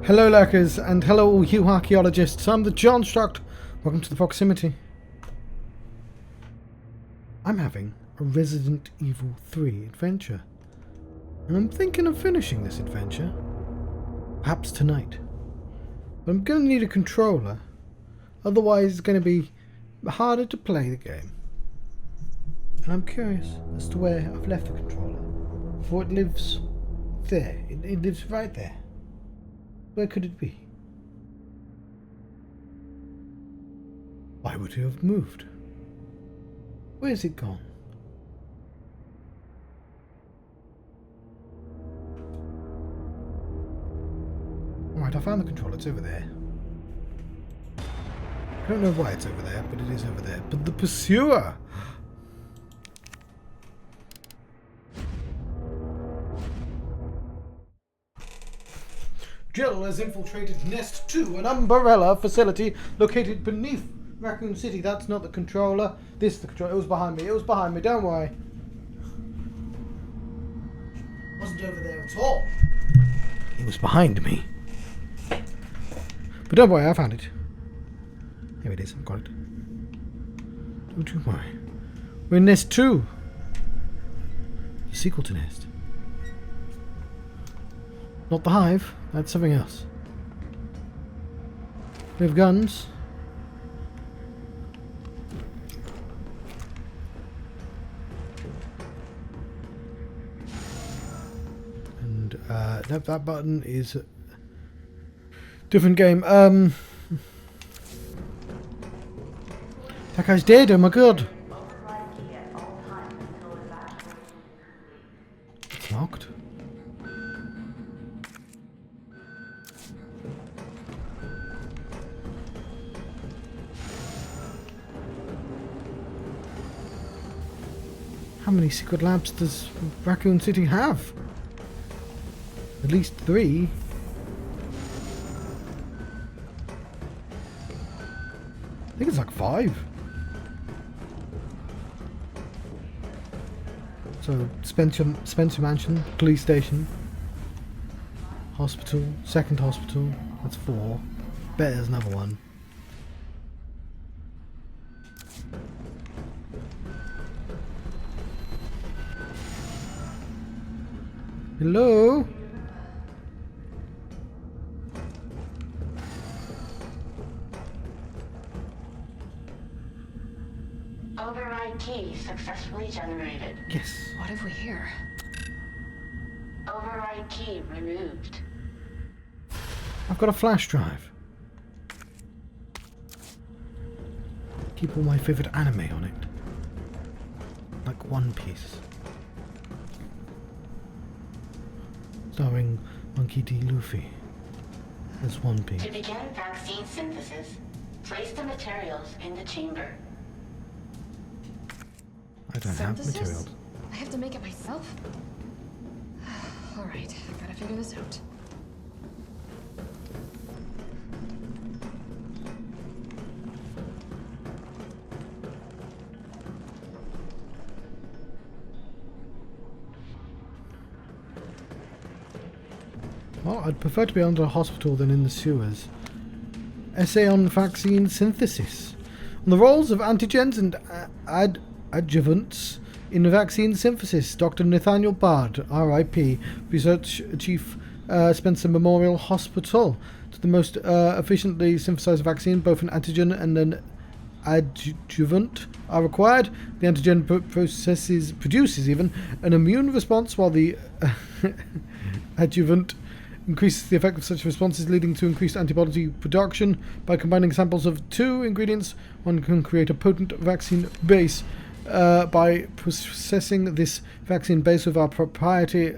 Hello lurkers, and hello all you archaeologists. I'm the Johnstruct. Welcome to the proximity. I'm having a Resident Evil 3 adventure. And I'm thinking of finishing this adventure. Perhaps tonight. But I'm going to need a controller. Otherwise it's going to be harder to play the game. And I'm curious as to where I've left the controller. For it lives there. It lives right there. Where could it be? Why would it have moved? Where's it gone? Alright, I found the controller. It's over there. I don't know why it's over there, but it is over there. But the pursuer! Jill has infiltrated Nest 2, an umbrella facility located beneath Raccoon City. That's not the controller. This is the controller. It was behind me. It was behind me. Don't worry. It wasn't over there at all. It was behind me. But don't worry, I found it. Here it is. I've got it. Don't you worry. We're in Nest 2. The sequel to Nest. Not the Hive. That's something else. We have guns. And that button is a different game. That guy's dead. Oh my god. It's locked. How many secret labs does Raccoon City have? At least 3. I think it's like 5. So Spencer Mansion, police station, hospital, second hospital. That's 4. Bet there's another one. Hello? Override key successfully generated. Yes. What have we here? Override key removed. I've got a flash drive. Keep all my favourite anime on it. Like One Piece. Starring Monkey D. Luffy as One Piece. To begin vaccine synthesis, place the materials in the chamber. I don't have Synthesis? materials. I have to make it myself? Alright, gotta figure this out. Well, I'd prefer to be under a hospital than in the sewers. Essay on vaccine synthesis. On the roles of antigens and adjuvants in vaccine synthesis. Dr. Nathaniel Bard, R.I.P., Research Chief, Spencer Memorial Hospital. To the most efficiently synthesized vaccine, both an antigen and an adjuvant are required. The antigen produces even an immune response, while the adjuvant increases the effect of such responses, leading to increased antibody production. By combining samples of 2 ingredients, one can create a potent vaccine base. By processing this vaccine base with our proprietary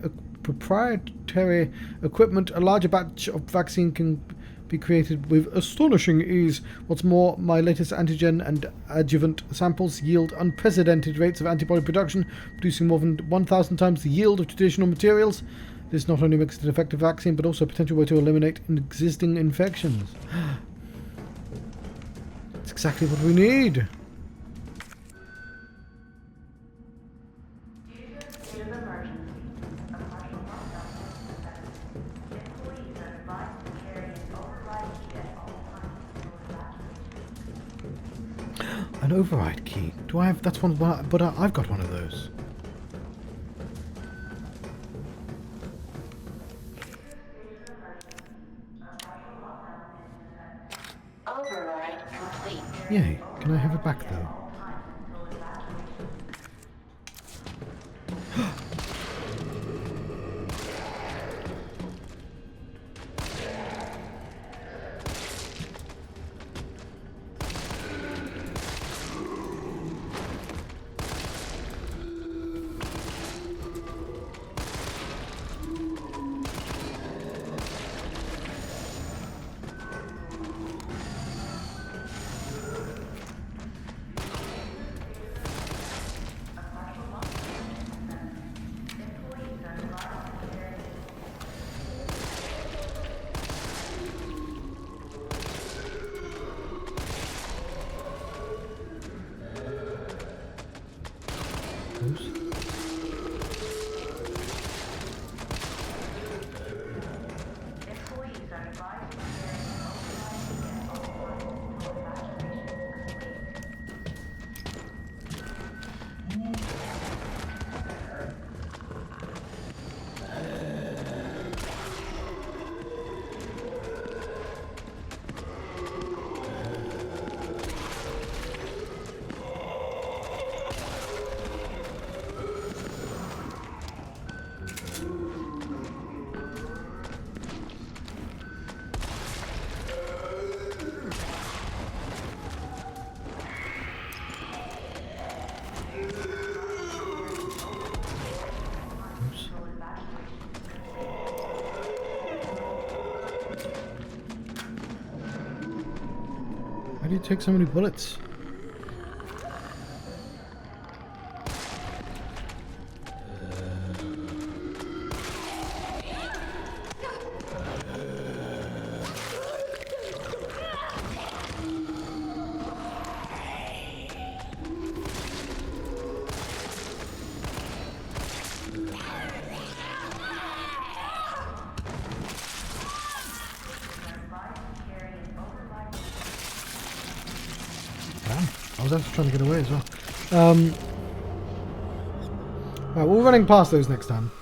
equipment, a larger batch of vaccine can be created with astonishing ease. What's more, my latest antigen and adjuvant samples yield unprecedented rates of antibody production, producing more than 1,000 times the yield of traditional materials. This not only makes it an effective vaccine, but also a potential way to eliminate existing infections. It's exactly what we need. Emergency. A partial lockdown. Employees are advised to carry An override key. Do I have... That's one... But I've got one of those. Override complete. Yay. Can I have it back, though? How do you take so many bullets? I was actually trying to get away as well. Right, we're running past those next time.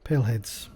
Pale heads.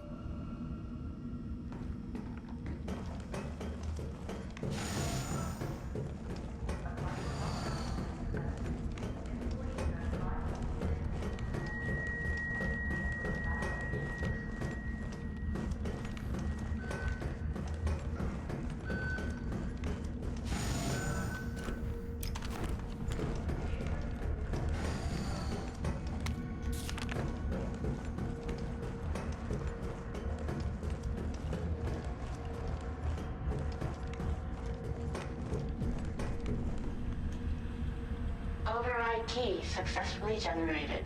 Override key successfully generated.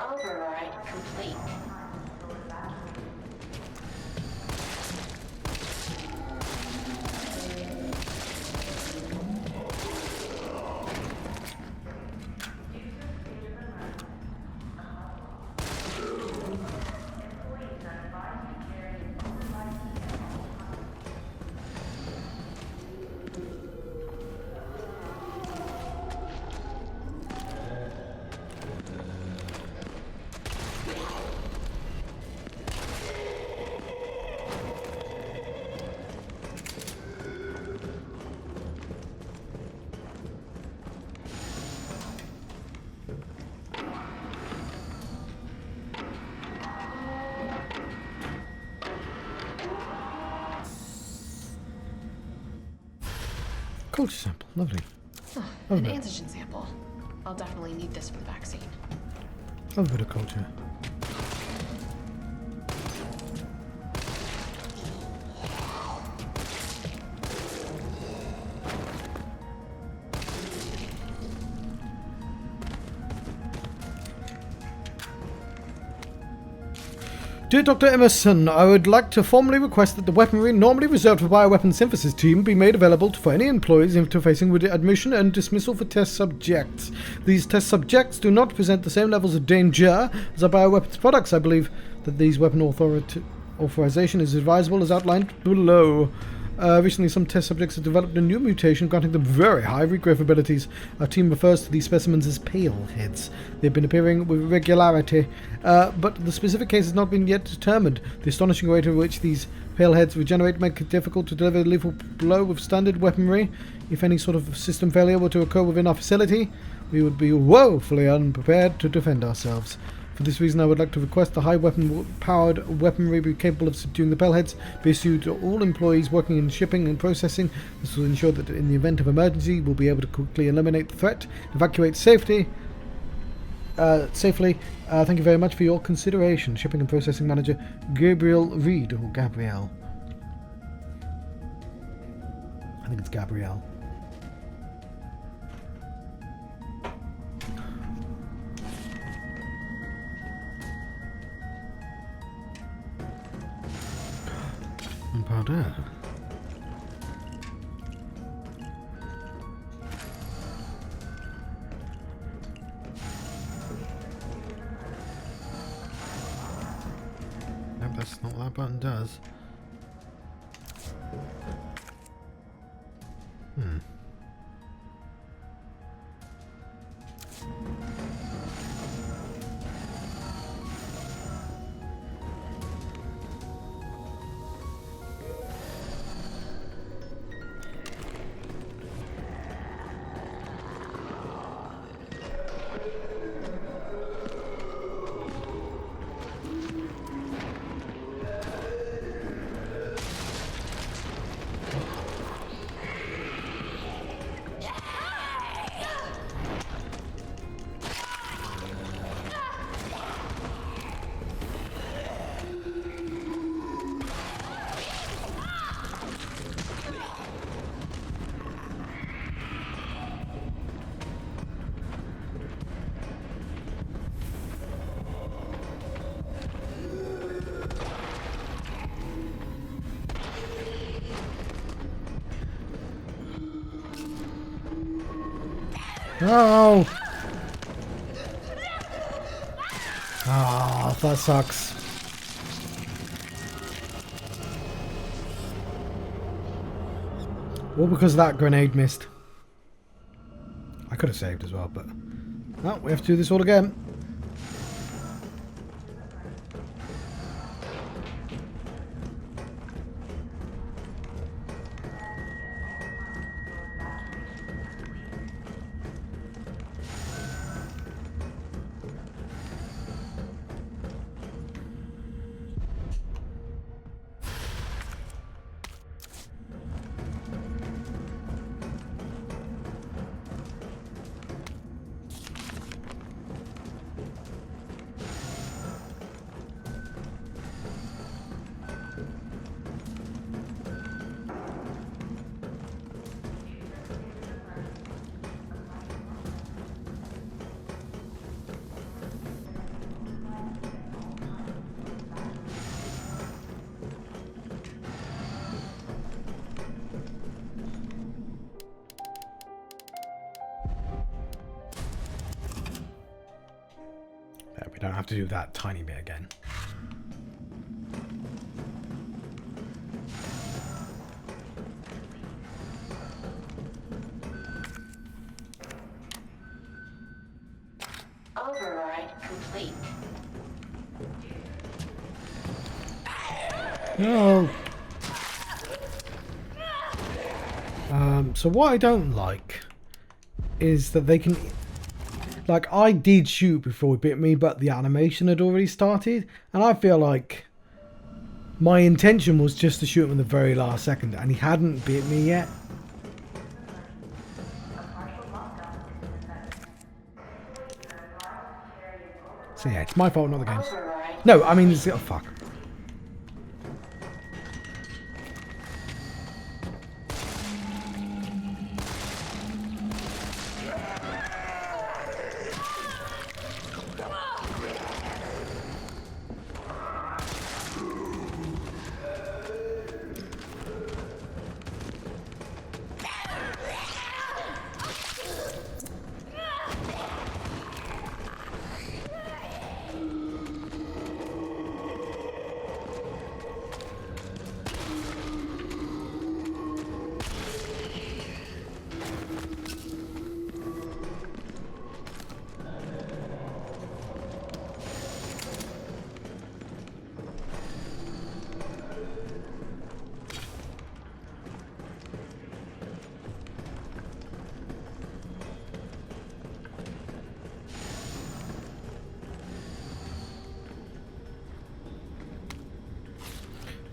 Override complete. Culture sample, lovely. Oh, an antigen sample. I'll definitely need this for the vaccine. Love a bit of culture. Dear Dr. Emerson, I would like to formally request that the weaponry normally reserved for bioweapon synthesis team be made available for any employees interfacing with admission and dismissal for test subjects. These test subjects do not present the same levels of danger as our bioweapons products. I believe that these weapon authorization is advisable as outlined below. Recently, some test subjects have developed a new mutation granting them very high regrowth abilities. Our team refers to these specimens as pale heads. They've been appearing with regularity, but the specific case has not been yet determined. The astonishing rate at which these pale heads regenerate make it difficult to deliver a lethal blow with standard weaponry. If any sort of system failure were to occur within our facility, we would be woefully unprepared to defend ourselves. For this reason, I would like to request the high-powered weaponry be capable of subduing the paleheads be issued to all employees working in shipping and processing. This will ensure that in the event of emergency, we'll be able to quickly eliminate the threat, evacuate safely. Thank you very much for your consideration. Shipping and Processing Manager Gabriel Reed, or Gabrielle. I think it's Gabrielle. Powder. Nope, that's not what that button does. Oh! Ah, that sucks. All because that grenade missed. I could have saved as well, but... no, we have to do this all again. We don't have to do that tiny bit again. Override complete. No. So what I don't like is that they can... like, I did shoot before he bit me, but the animation had already started. And I feel like my intention was just to shoot him in the very last second, and he hadn't bit me yet. So yeah, it's my fault, not the game's. No, I mean, it's... oh, fuck.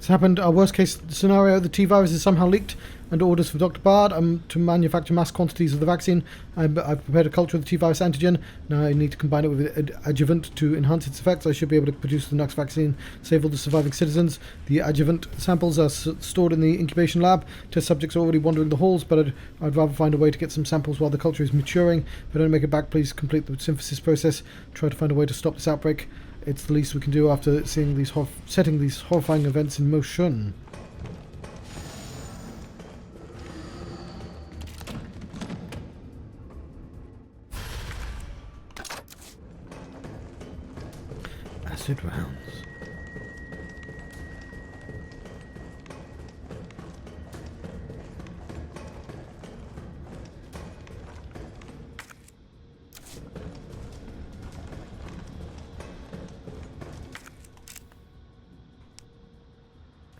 It's happened. Our worst case scenario, the T-virus is somehow leaked, and orders from Dr. Bard to manufacture mass quantities of the vaccine. I've prepared a culture of the T-virus antigen. Now I need to combine it with an adjuvant to enhance its effects. I should be able to produce the next vaccine, save all the surviving citizens. The adjuvant samples are stored in the incubation lab. Test subjects are already wandering the halls, but I'd rather find a way to get some samples while the culture is maturing. If I don't make it back, please complete the synthesis process. Try to find a way to stop this outbreak. It's the least we can do after seeing these setting these horrifying events in motion. Acid rounds.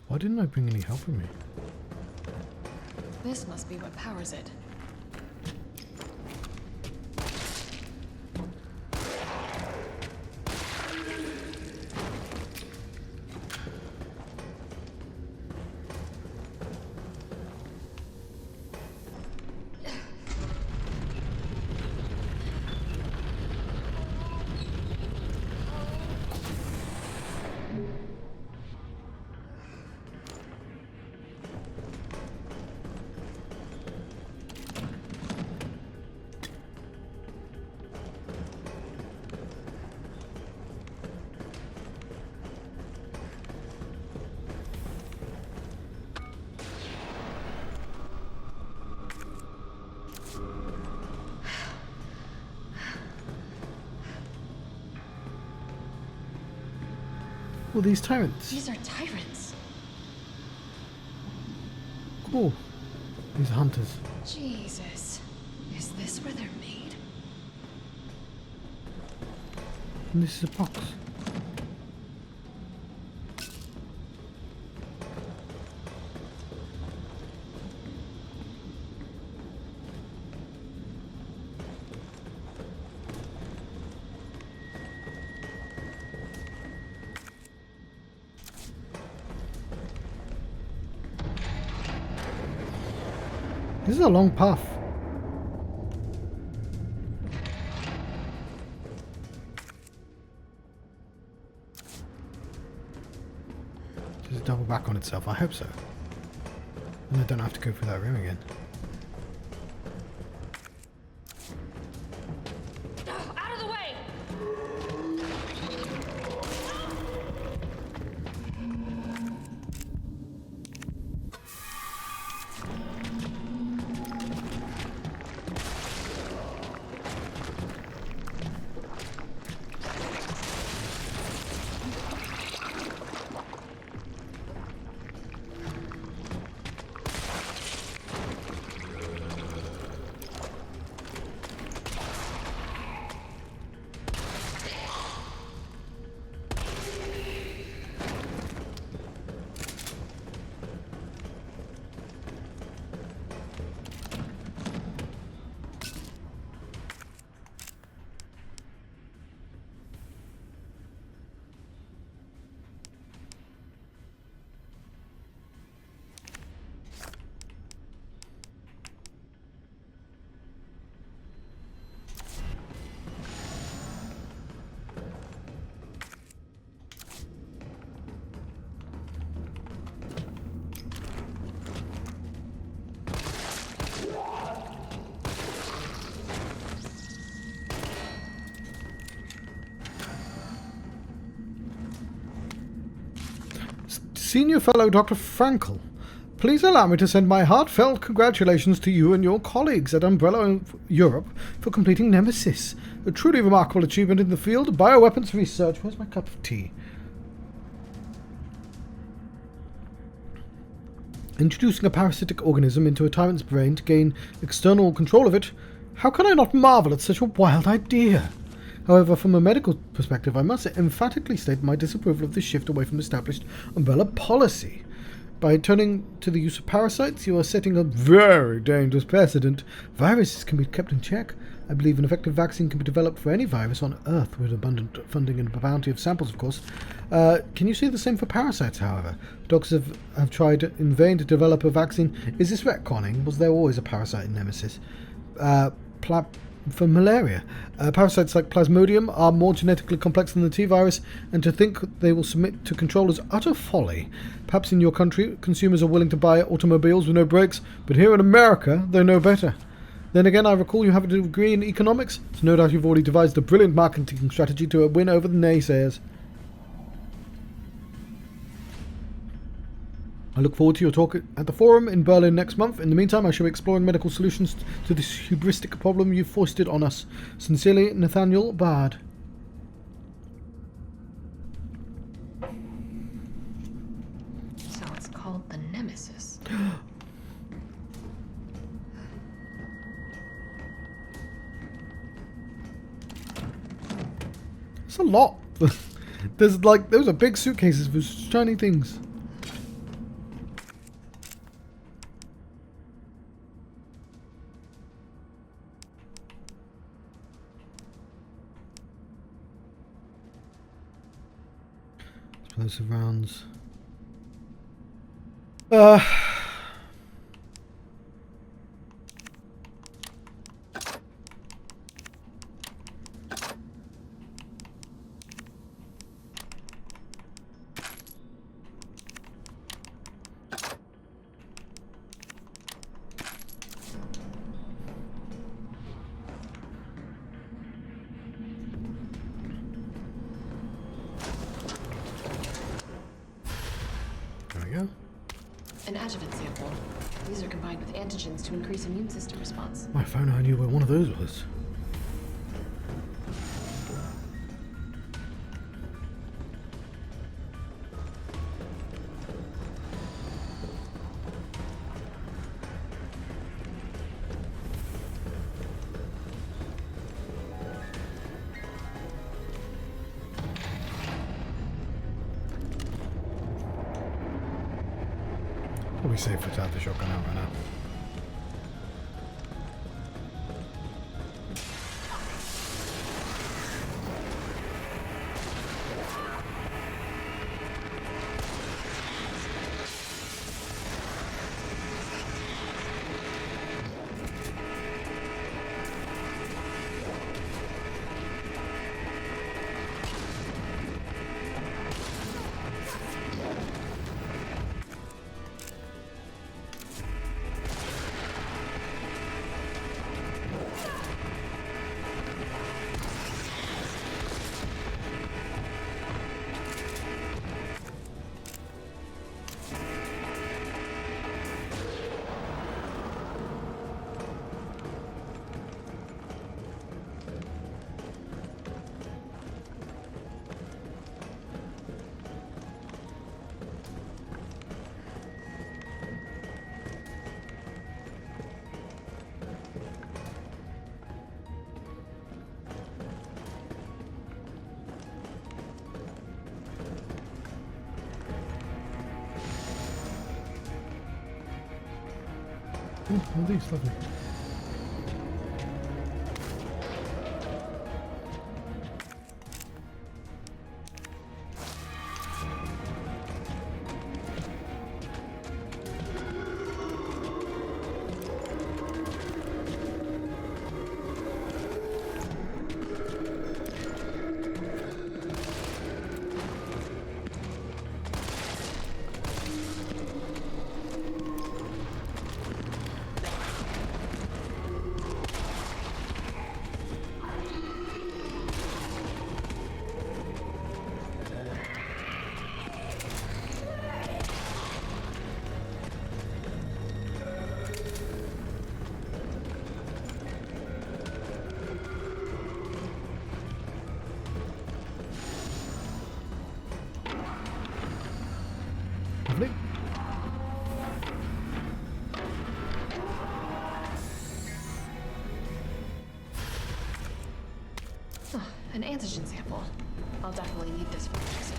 Why didn't I bring any help with me? This must be what powers it. All these tyrants. These are tyrants. Cool. These are hunters. Jesus. Is this where they're made? And this is a box. This is a long path. Does it double back on itself? I hope so. And I don't have to go through that room again. Out of the way! Senior Fellow Dr. Frankel, please allow me to send my heartfelt congratulations to you and your colleagues at Umbrella Europe for completing Nemesis, a truly remarkable achievement in the field of bioweapons research. Where's my cup of tea? Introducing a parasitic organism into a tyrant's brain to gain external control of it. How can I not marvel at such a wild idea? However, from a medical perspective, I must emphatically state my disapproval of this shift away from established Umbrella policy. By turning to the use of parasites, you are setting a very dangerous precedent. Viruses can be kept in check. I believe an effective vaccine can be developed for any virus on Earth with abundant funding and a bounty of samples, of course. Can you say the same for parasites, however? Doctors have tried in vain to develop a vaccine. Is this retconning? Was there always a parasite in Nemesis? For malaria. Parasites like Plasmodium are more genetically complex than the T-virus, and to think they will submit to control is utter folly. Perhaps in your country, consumers are willing to buy automobiles with no brakes, but here in America, they know better. Then again, I recall you have a degree in economics, so no doubt you've already devised a brilliant marketing strategy to win over the naysayers. I look forward to your talk at the forum in Berlin next month. In the meantime, I shall be exploring medical solutions to this hubristic problem you've foisted on us. Sincerely, Nathaniel Bard. So it's called the Nemesis. It's a lot. Those are big suitcases with shiny things. Explosive rounds. An adjuvant sample. These are combined with antigens to increase immune system response. My phone, I knew where one of those was. Probably safer to have the shotgun out right now. Oh, all these, lovely. Lovely. Oh, an antigen sample. I'll definitely need this for medicine.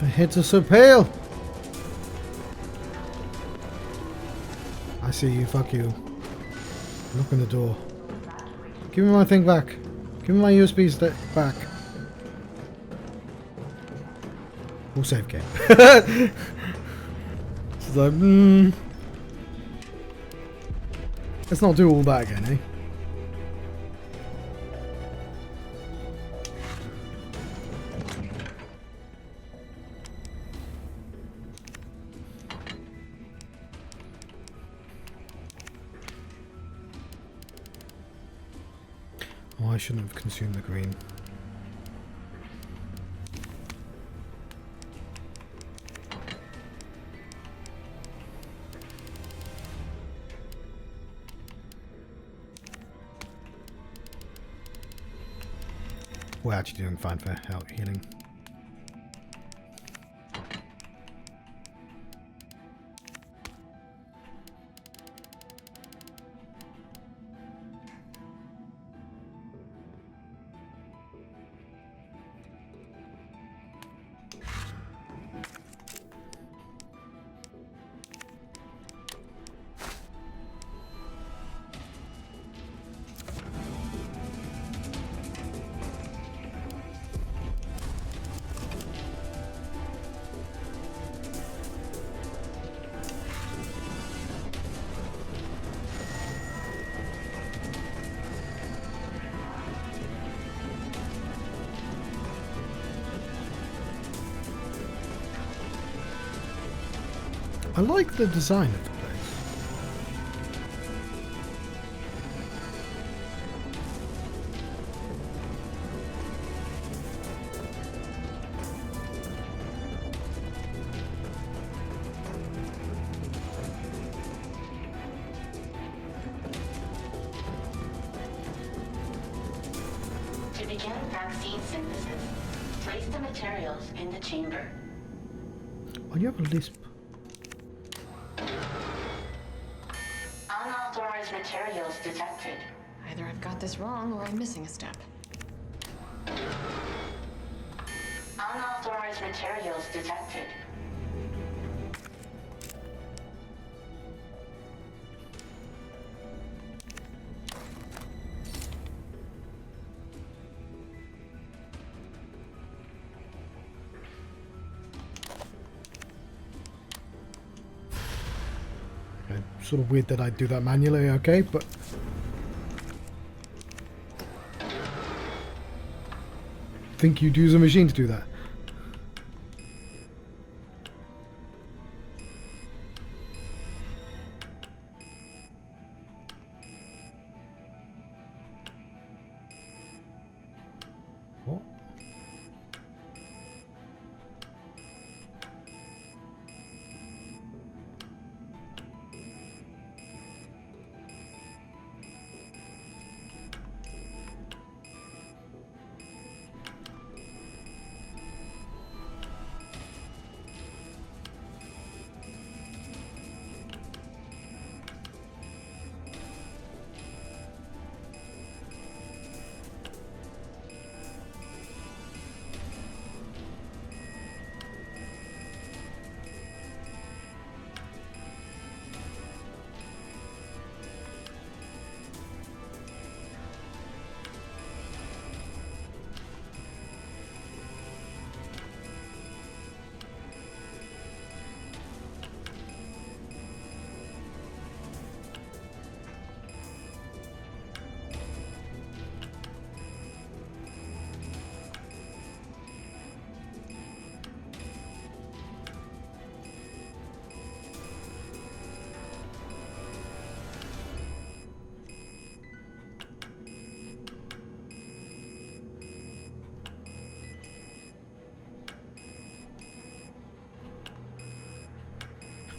The hits are so pale. I see you. Fuck you. Knock on the door. Give me my thing back. Give me my USB stick back. We'll save game. It's like, let's not do all that again, eh? Oh, I shouldn't have consumed the green. We're actually doing fine for health healing. I like the design of the place. To begin vaccine synthesis, place the materials in the chamber. Oh, you have a lisp. Unauthorized materials detected. Either I've got this wrong or I'm missing a step. Unauthorized materials detected. Sort of weird that I do that manually, okay, but think you'd use a machine to do that. What?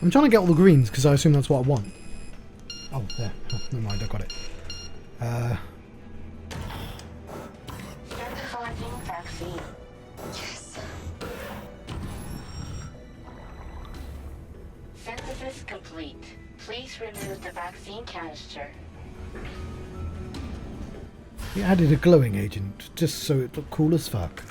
I'm trying to get all the greens because I assume that's what I want. Oh, there. Oh, never mind, I got it. Synthesizing vaccine. Yes. Synthesis complete. Please remove the vaccine canister. He added a glowing agent just so it looked cool as fuck.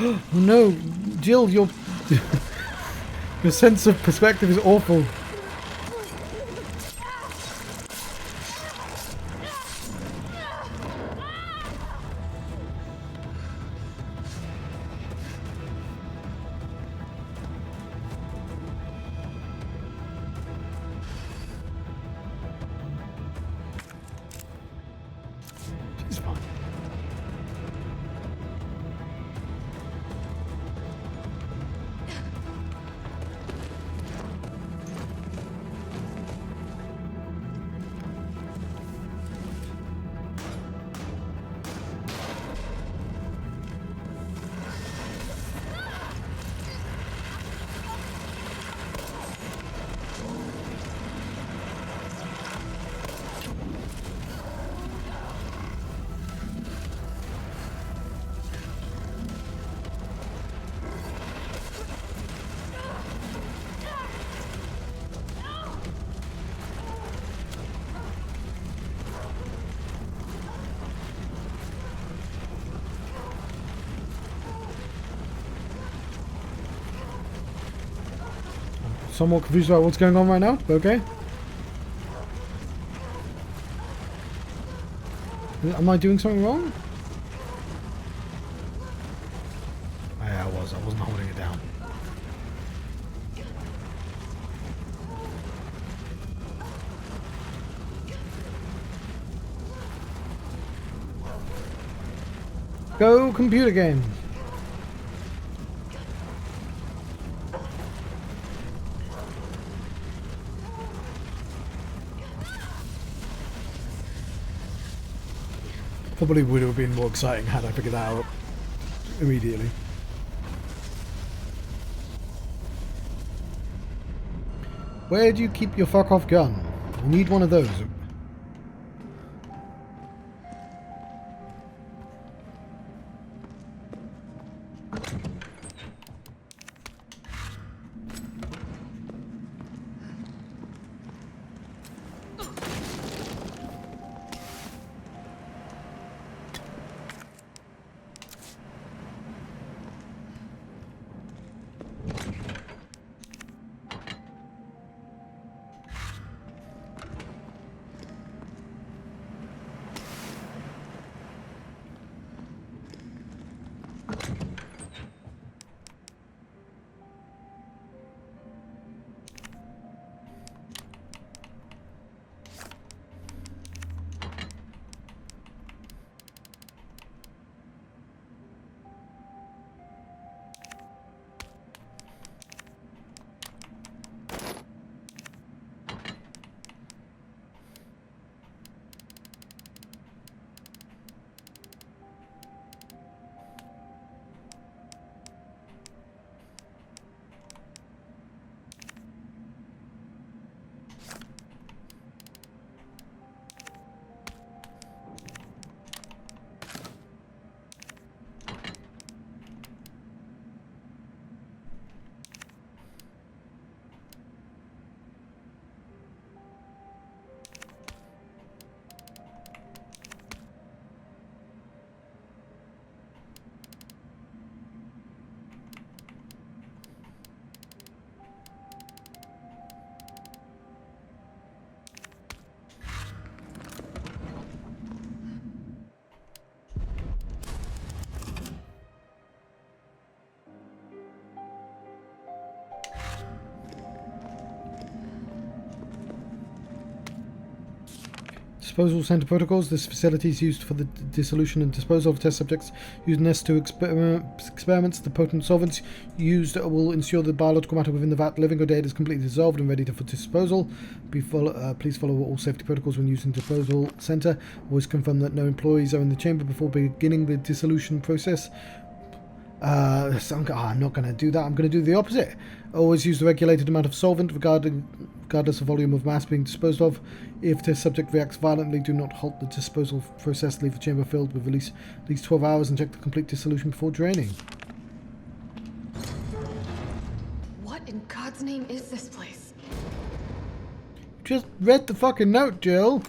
Oh no, Jill, your your sense of perspective is awful. She's fine. Somewhat confused about what's going on right now, but okay. Am I doing something wrong? Oh, yeah, I was. I wasn't holding it down. Go, computer game. Probably would have been more exciting had I figured that out immediately. Where do you keep your fuck off gun? We need one of those. Disposal Center Protocols. This facility is used for the dissolution and disposal of test subjects using S2 experiments. The potent solvents used will ensure the biological matter within the vat, living or dead, is completely dissolved and ready for disposal. Please follow all safety protocols when using Disposal Center. Always confirm that no employees are in the chamber before beginning the dissolution process. I'm not going to do that. I'm going to do the opposite. Always use the regulated amount of solvent regardless of volume of mass being disposed of. If the subject reacts violently, do not halt the disposal process. Leave the chamber filled with at least 12 hours and check the complete dissolution before draining. What in God's name is this place? Just read the fucking note, Jill.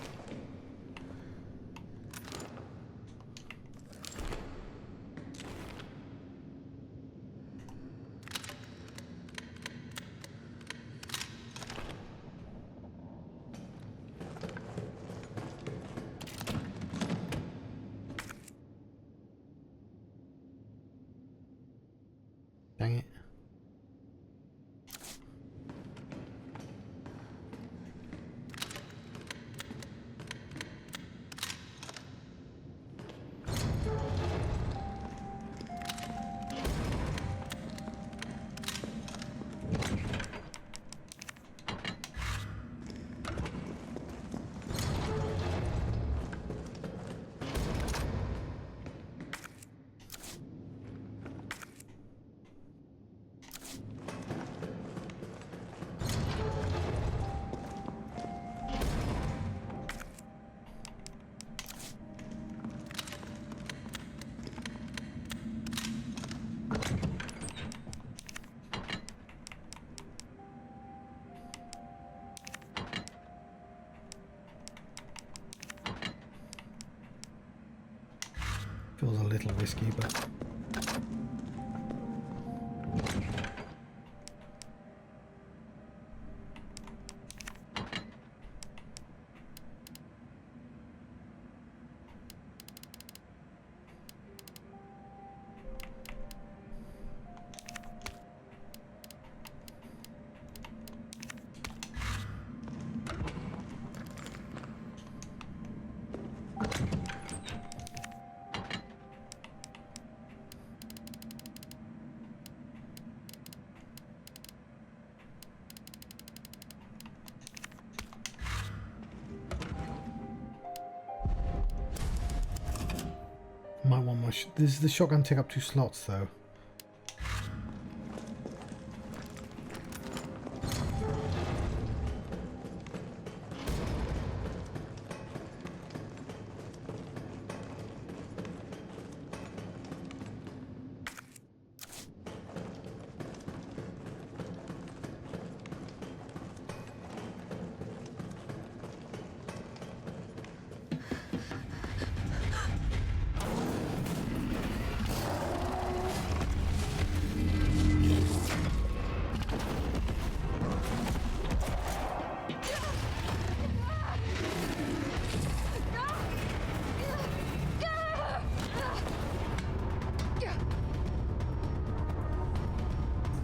Feels a little risky, but... Might want more. This is the shotgun take up 2 slots though.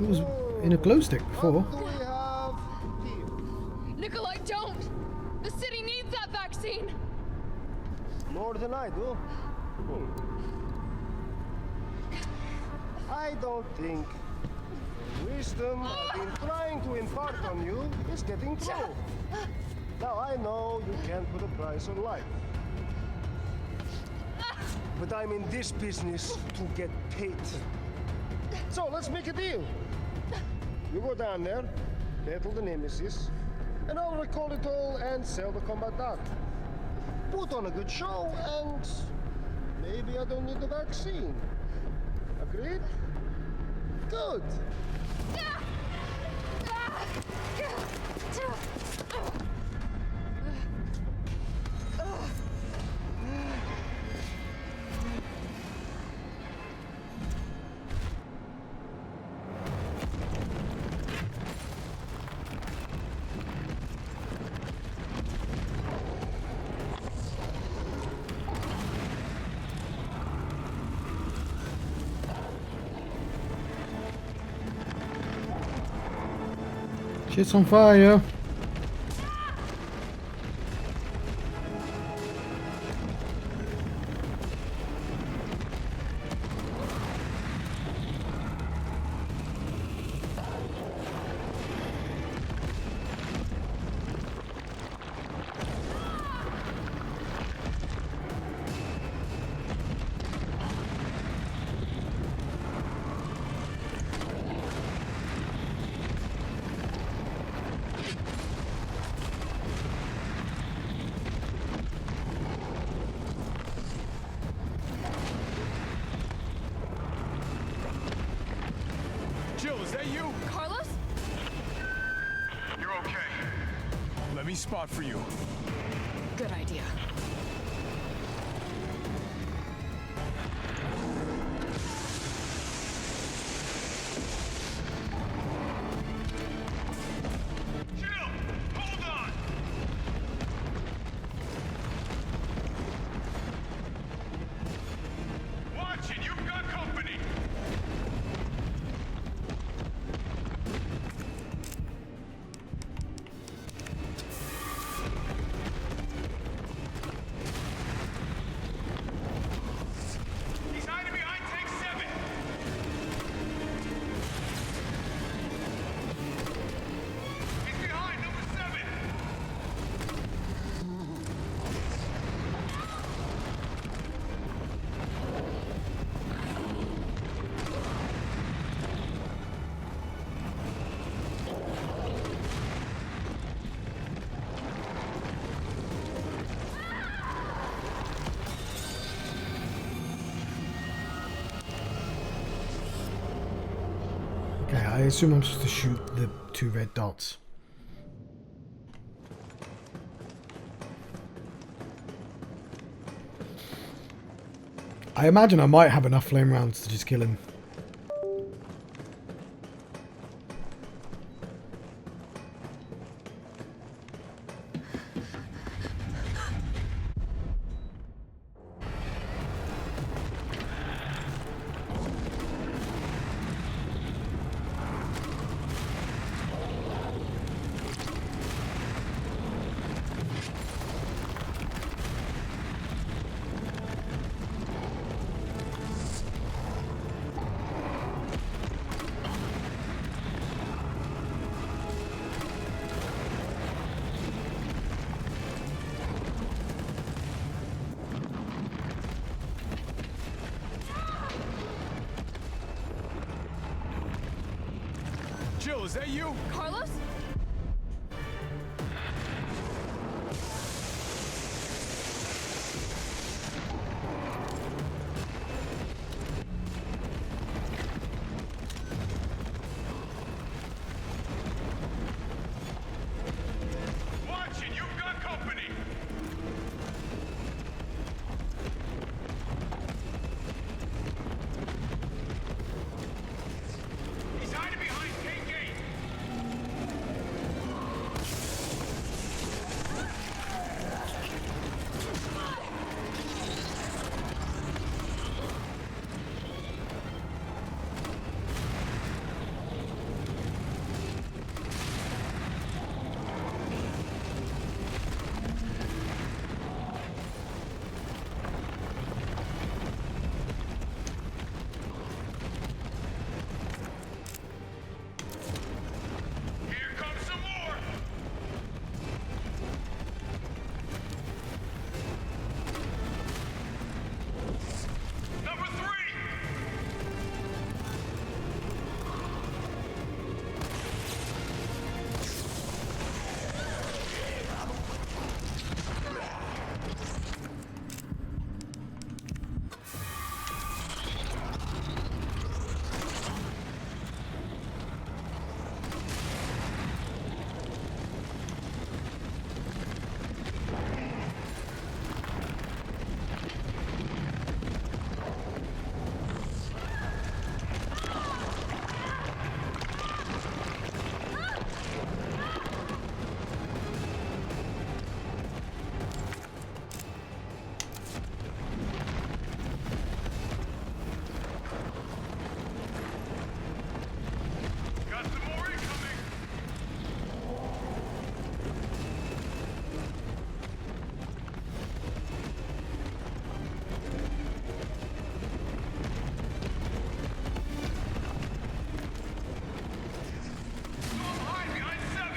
It was in a glow stick before. What do we have here? Nikolai, don't! The city needs that vaccine! More than I do. I don't think the wisdom I've been trying to impart on you is getting through. Now I know you can't put a price on life. But I'm in this business to get paid. So let's make a deal. You go down there, battle the Nemesis, and I'll recall it all and sell the combat dart. Put on a good show, and maybe I don't need the vaccine. Agreed? Good. Shit's on fire. Is that you? Carlos? You're okay. Let me spot for you. Good idea. Jill! Hold on! Watch it! You've got company! He's hiding behind tank 7! He's behind number 7! Okay, I assume I'm supposed to shoot the 2 red dots. I imagine I might have enough flame rounds to just kill him. Jill, is that you? Carlos? Watch it, you've got company. He's hiding behind K gate. Here comes some more. Number 3. Got some more incoming. Go hide behind 7.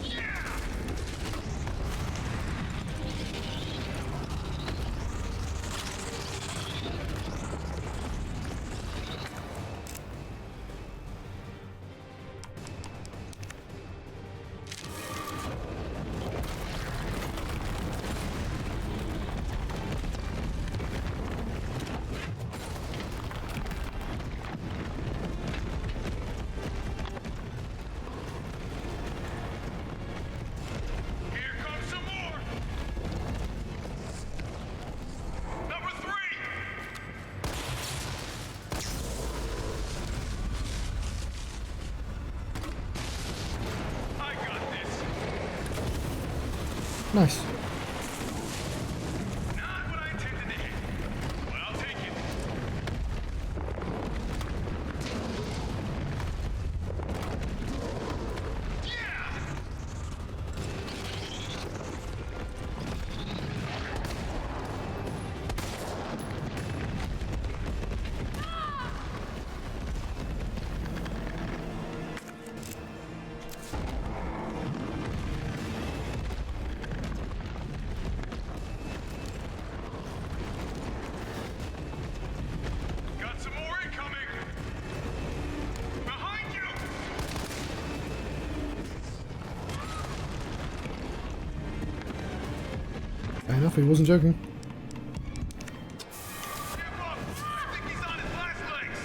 Yeah! Here comes some more. Number 3. I got this. Nice. Not what I intended to hit, but I'll take it. Yeah! Got some more incoming. Behind you. Fair enough, he wasn't joking. Step up. I think he's on his last legs.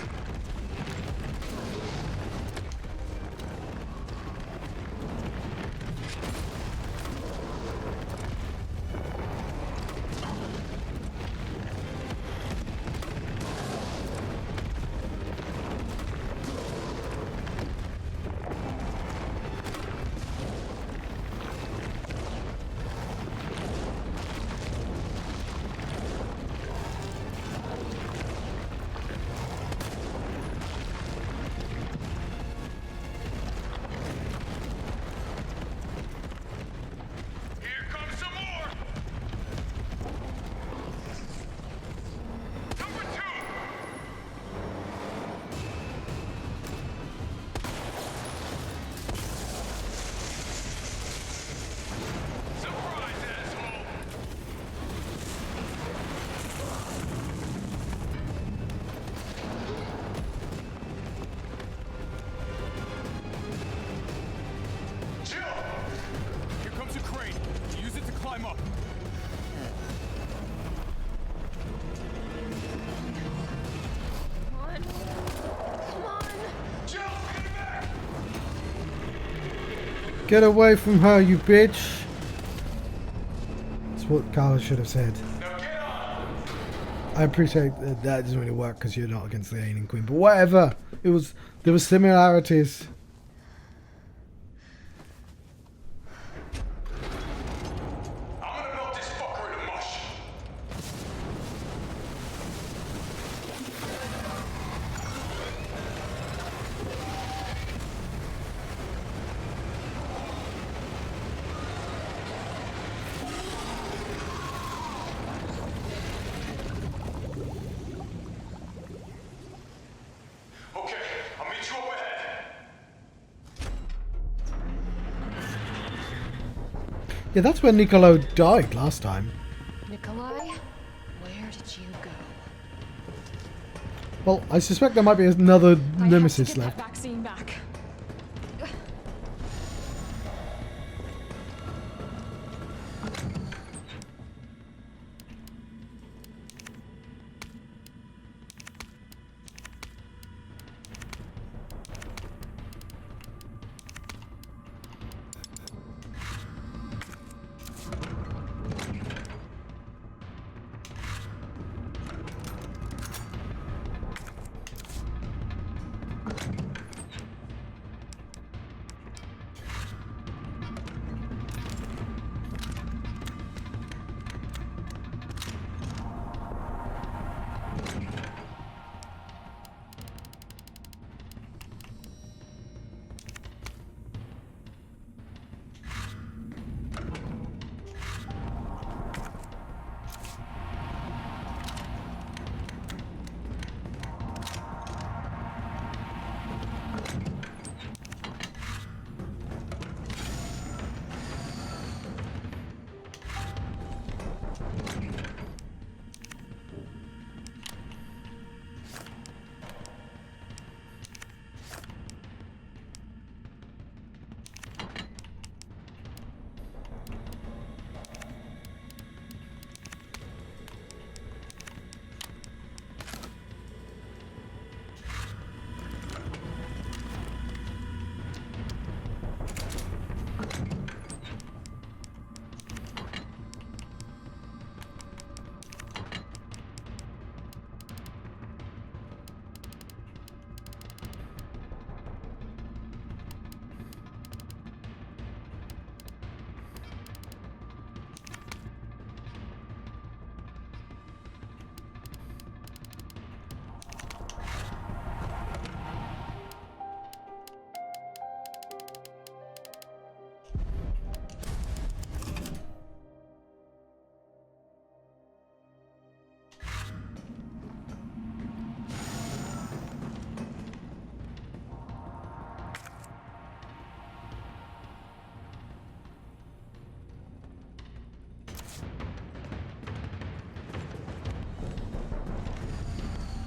Get away from her, you bitch! That's what Carla should have said. Now get on! I appreciate that doesn't really work because you're not against the Alien Queen, but whatever. There were similarities. I'm gonna melt this fucker into mush. Okay, I'll meet you up ahead. Yeah, that's where Nikolai died last time. Nikolai, where did you go? Well, I suspect there might be another I Nemesis have to get left. that vaccine back.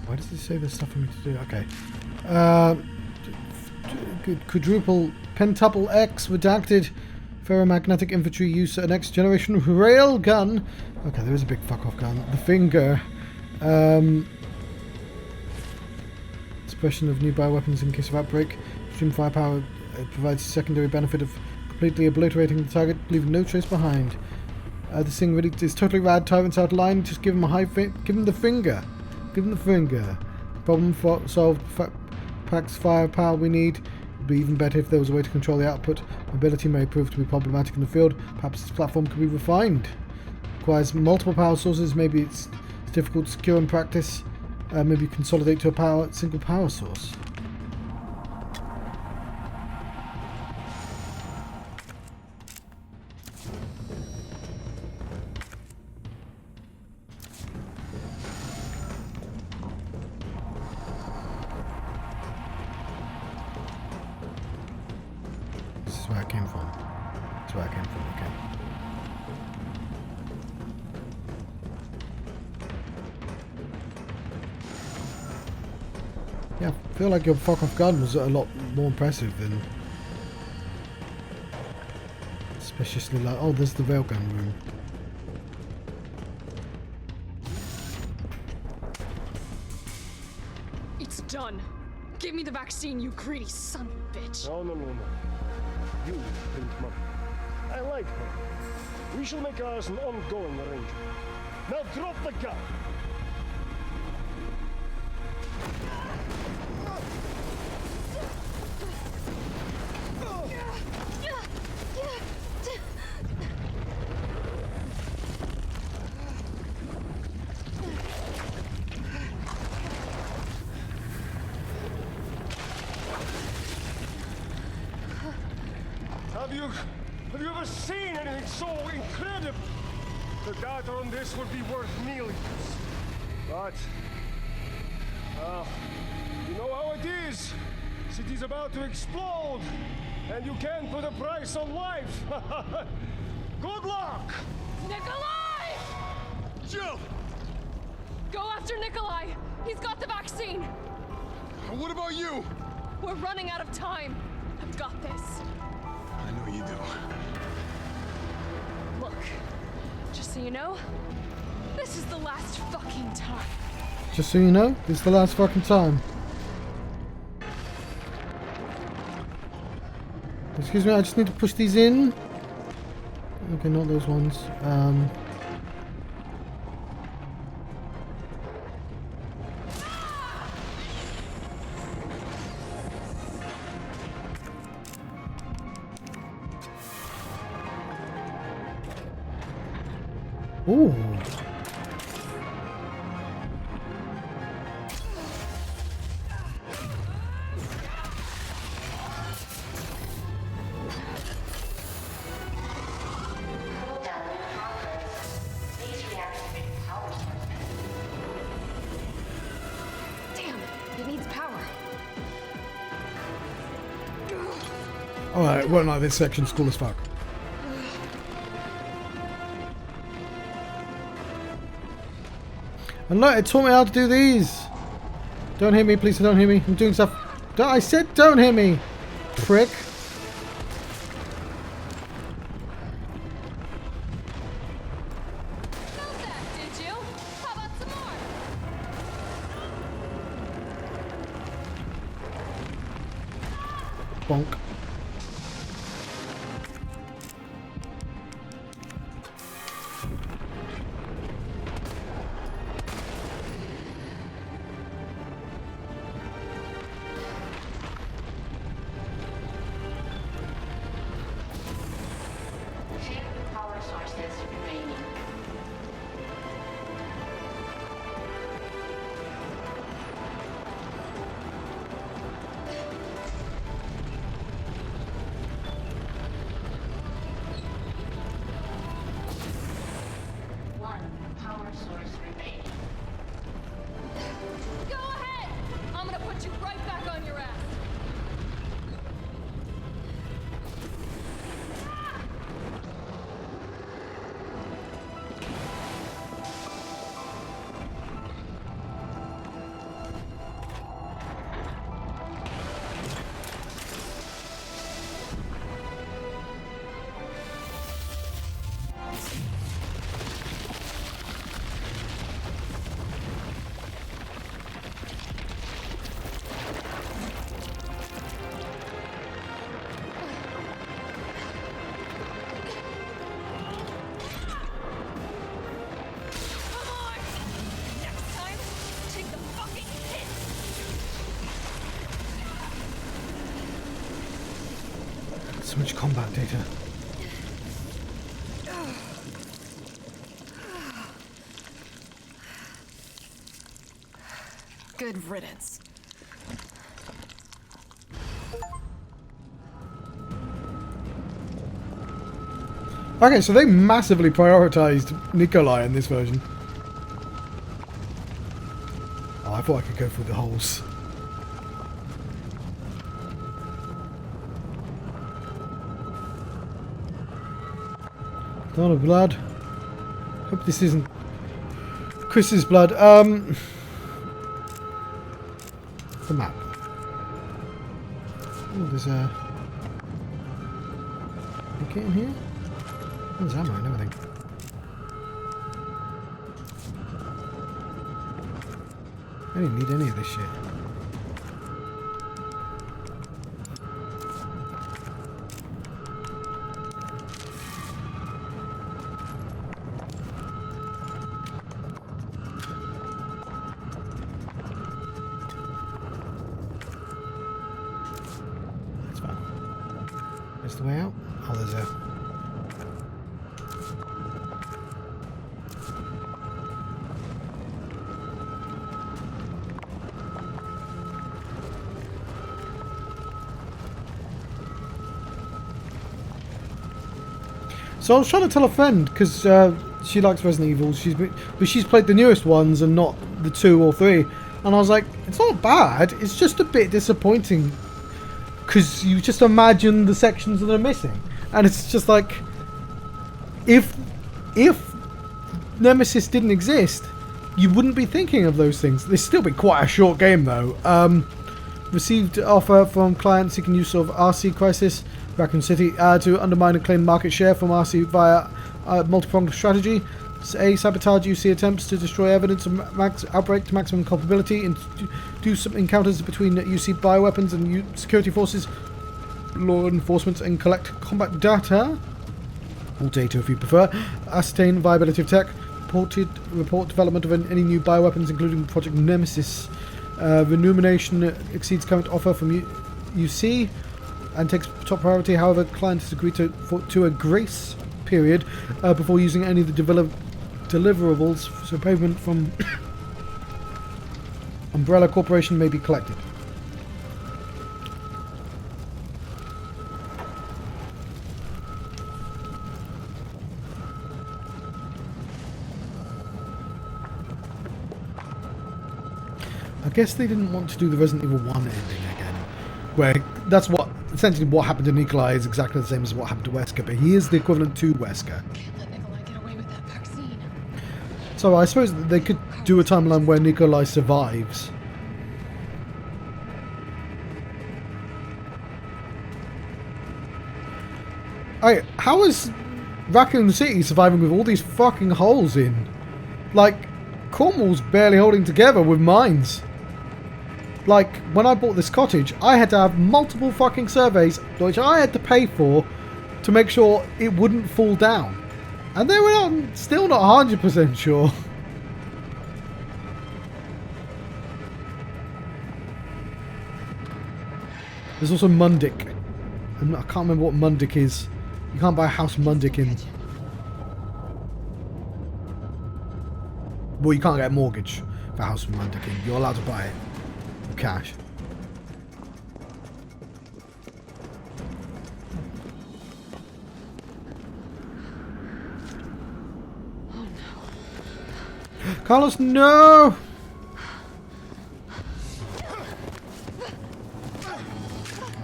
Why does it say there's stuff for me to do? Okay. Quadruple pentuple X redacted ferromagnetic infantry use a next generation rail gun. Okay, there is a big fuck off gun. The finger. Suppression of nearby weapons in case of outbreak. Extreme firepower provides secondary benefit of completely obliterating the target, leaving no trace behind. This thing really is totally rad. Tyrants out of line. Just give him a give him the finger. Give him the finger. Problem solved. Packs firepower we need. Would be even better if there was a way to control the output. Mobility may prove to be problematic in the field. Perhaps this platform could be refined. Requires multiple power sources. Maybe it's difficult to secure in practice. Maybe consolidate to a single power source. This is where I came from. That's where I came from, okay. Yeah, I feel like your fuck off gun was a lot more impressive than... Especially like... Oh, there's the railgun room. It's done. Give me the vaccine, you greedy son of a bitch. No. You print money. I like money. We shall make ours an ongoing arrangement. Now drop the gun! Have you ever seen anything so incredible? The data on this would be worth millions. But, you know how it is. City's about to explode, and you can't put a price on life. Good luck! Nikolai! Jill! Go after Nikolai! He's got the vaccine! What about you? We're running out of time. I've got this. I know you do. Look, just so you know, this is the last fucking time. Just so you know, this is the last fucking time. Excuse me, I just need to push these in. Okay, not those ones. Ooh. Cooldown in progress. Please reactivate power sources. Damn, it needs power. Alright, won't like this section's cool as fuck. And look, it taught me how to do these. Don't hit me, please don't hit me. I'm doing stuff. I said don't hit me, prick. Felt that, did you? How about some more? Bonk. Few power sources remaining. One power source remaining. Go ahead! I'm gonna put you right back on your ass. Come on! Next time, take the fucking hit! So much combat data. Good riddance. Okay, so they massively prioritized Nikolai in this version. Oh, I thought I could go through the holes. Ton of blood. Hope this isn't Chris's blood. The map. Oh, there's a kit in here. There's ammo and everything. I didn't need any of this shit. Where's the way out? Oh, there's a... So I was trying to tell a friend, because she likes Resident Evil, but she's played the newest ones and not the 2 or 3. And I was like, it's not bad, it's just a bit disappointing. Because you just imagine the sections that are missing. And it's just like, if Nemesis didn't exist, you wouldn't be thinking of those things. There's still been quite a short game though. Received offer from client seeking use of RC Crisis, Raccoon City, to undermine and claim market share from RC via multi-pronged strategy. A, sabotage UC attempts to destroy evidence of outbreak to maximum culpability, and do some encounters between UC bioweapons and security forces, law enforcement, and collect combat data. Or data if you prefer. Ascertain viability of tech. Report development of any new bioweapons, including Project Nemesis. Remuneration exceeds current offer from UC and takes top priority. However, client has agreed to a grace period before using any of the deliverables, so payment from Umbrella Corporation may be collected. I guess they didn't want to do the Resident Evil 1 ending again, where that's what essentially what happened to Nikolai is exactly the same as what happened to Wesker, but he is the equivalent to Wesker. Can't let Nikolai get away with that vaccine. So I suppose that they could do a timeline where Nikolai survives. Alright, how is Raccoon City surviving with all these fucking holes in? Like, Cornwall's barely holding together with mines. Like, when I bought this cottage, I had to have multiple fucking surveys, which I had to pay for, to make sure it wouldn't fall down. And they were still not 100% sure. There's also Mundic. I can't remember what Mundic is. You can't buy a house Mundic in... Well, you can't get a mortgage for a house from Mundic in. You're allowed to buy it for cash. Oh no. Carlos, no!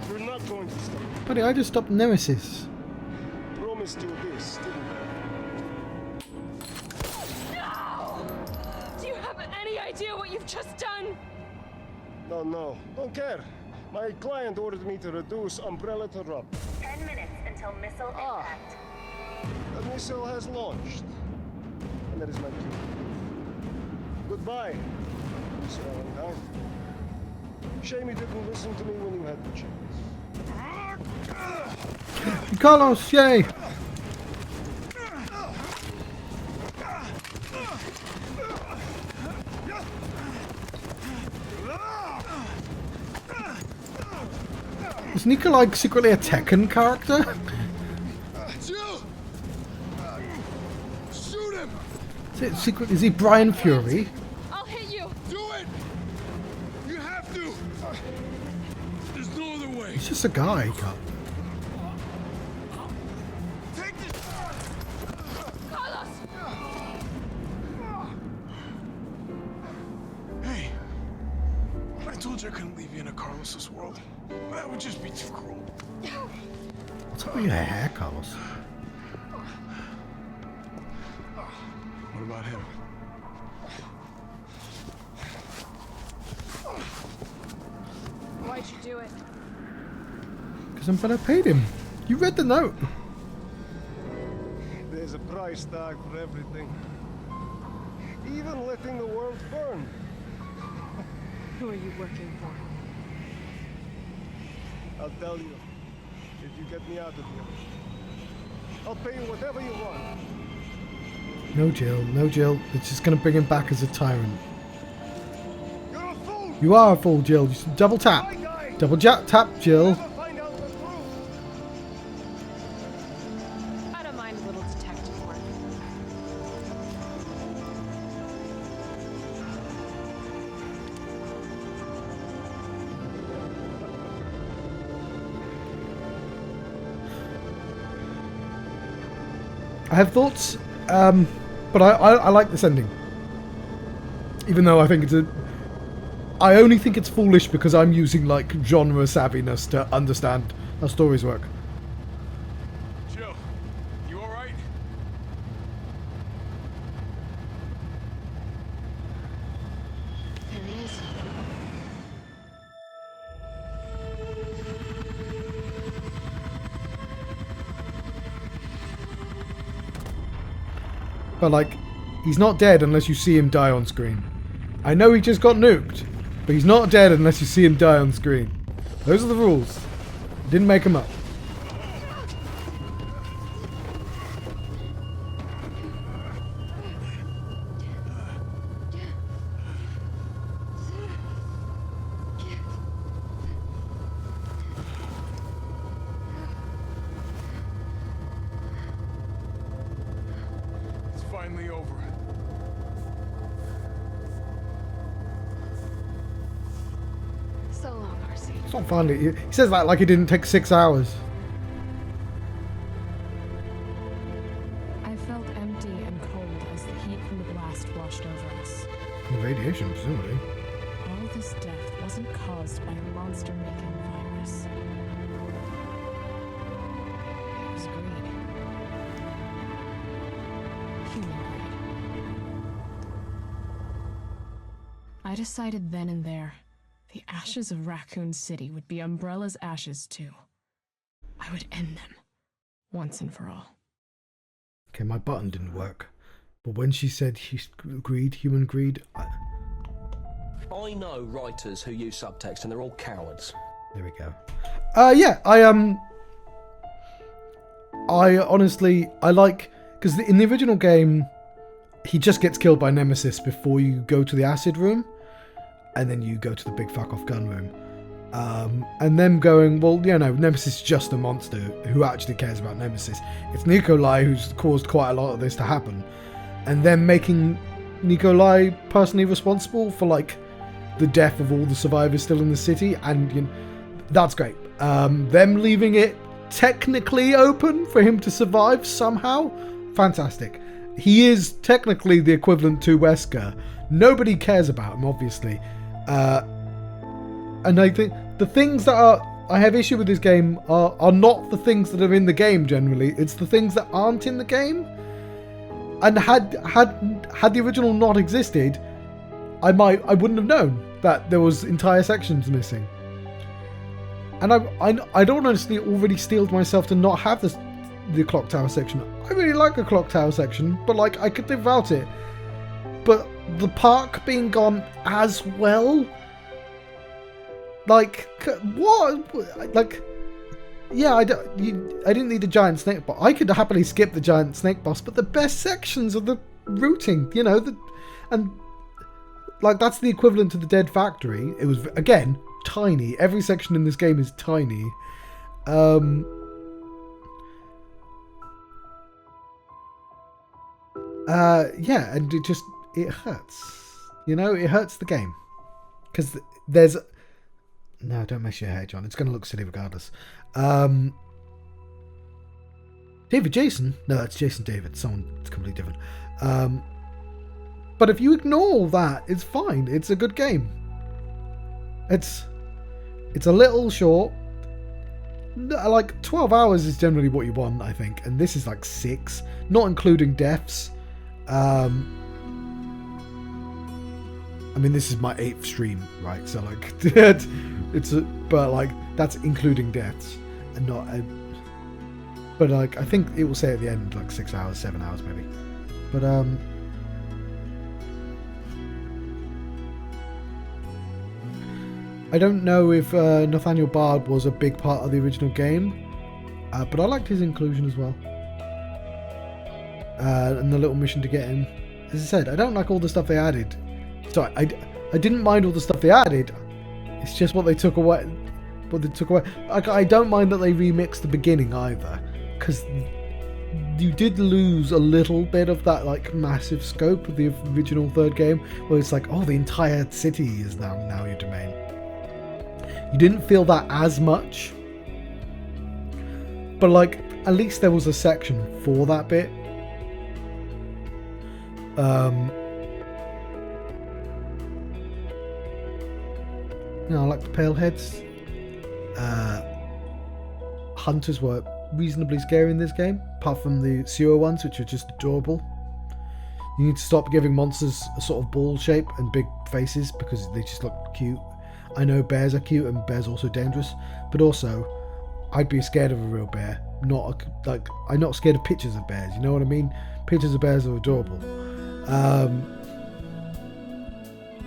We're not going to stop. Buddy, I just stopped Nemesis. Promised you this, didn't No! Do you have any idea what you've just done? I? No, don't care. My client ordered me to reduce Umbrella to rub. 10 minutes until missile impact. The missile has launched. And that is my cue. Goodbye, Miss Valentine. Shame you didn't listen to me when you had the chance. Carlos, yay! Is Nikolai secretly a Tekken character? Jill! Shoot him! Is he Brian Fury? I'll hit you. Do it! You have to! There's no other way. He's just a guy. Take this! Carlos! Hey, I told you I couldn't leave you in a Carlos's world. That would just be too cruel. What's up with your hair, Carlos? What about him? Why'd you do it? Because Umbrella paid him. You read the note. There's a price tag for everything. Even letting the world burn. Who are you working for? I'll tell you, if you get me out of here. I'll pay you whatever you want. No, Jill. No, Jill. It's just going to bring him back as a tyrant. You're a fool! You are a fool, Jill. Just double tap. I die! Double tap, Jill. Never find out the truth! I have thoughts, but I like this ending. Even though I think it's I only think it's foolish because I'm using like genre savviness to understand how stories work. Jill, you alright? There he is. But like, he's not dead unless you see him die on screen. I know he just got nuked, but he's not dead unless you see him die on screen. Those are the rules. Didn't make them up. It's finally over. So long, RC. It's not funny. He says that like it didn't take 6 hours. I felt empty and cold as the heat from the blast washed over us. The radiation, presumably. All this death wasn't caused by a monster-making virus. It was greed. Human greed. I decided then and there, the ashes of Raccoon City would be Umbrella's ashes too. I would end them, once and for all. Okay, my button didn't work. But when she said greed, human greed, I know writers who use subtext and they're all cowards. there we go. Yeah, I honestly, I like, because in the original game, he just gets killed by Nemesis before you go to the acid room, and then you go to the big fuck off gun room. And them going, well, you know, Nemesis is just a monster. Who actually cares about Nemesis? It's Nikolai who's caused quite a lot of this to happen. And then making Nikolai personally responsible for, like, the death of all the survivors still in the city. And, you know, that's great. Them leaving it technically open for him to survive somehow, fantastic. He is technically the equivalent to Wesker. Nobody cares about him, obviously. And I think the things that I have issue with this game are not the things that are in the game generally. It's the things that aren't in the game. And had the original not existed, I wouldn't have known that there was entire sections missing. And I don't honestly already steeled myself to not have the clock tower section. I really like the clock tower section, but like I could live without it. But the park being gone as well, like what? Like, yeah, I didn't need a giant snake boss. I could happily skip the giant snake boss, but the best sections are the routing, you know, and like that's the equivalent to the Dead Factory. It was again tiny. Every section in this game is tiny. Yeah, and it hurts. You know, it hurts the game. Because there's... No, don't mess your hair, John. It's going to look silly regardless. David Jason? No, it's Jason David. Someone completely different. But if you ignore all that, it's fine. It's a good game. It's a little short. Like 12 hours is generally what you want, I think, and this is like 6, not including deaths. I mean, this is my 8th stream, right? So like, but like that's including deaths and not. But like, I think it will say at the end like 6 hours, 7 hours maybe. But I don't know if Nathaniel Bard was a big part of the original game, but I liked his inclusion as well. And the little mission to get him. As I said, I don't like all the stuff they added. Sorry, I didn't mind all the stuff they added. It's just what they took away. I don't mind that they remixed the beginning either, because you did lose a little bit of that like massive scope of the original third game, where it's like, oh, the entire city is now your domain. You didn't feel that as much, but like at least there was a section for that bit. I like the pale heads. Hunters were reasonably scary in this game, apart from the sewer ones, which are just adorable. You need to stop giving monsters a sort of ball shape and big faces because they just look cute. I know bears are cute and bears are also dangerous, but also I'd be scared of a real bear. I'm not scared of pictures of bears. You know what I mean? Pictures of bears are adorable.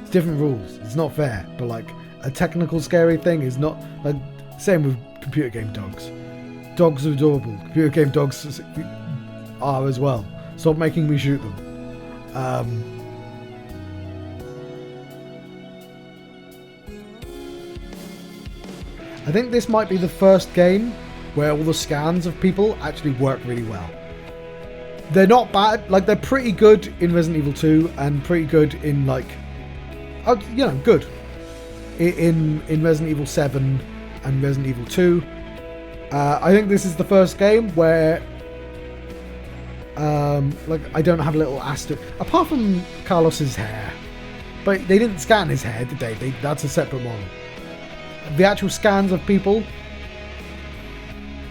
It's different rules. It's not fair, but like a technical scary thing is not like same with computer game dogs. Dogs are adorable. Computer game dogs are as well. Stop making me shoot them. I think this might be the first game where all the scans of people actually work really well. They're not bad, like they're pretty good in Resident Evil 2 and pretty good in good in Resident Evil 7 and Resident Evil 2. I think this is the first game where I don't have a little asterisk apart from Carlos's hair, but they didn't scan his hair, did they? That's a separate model. The actual scans of people,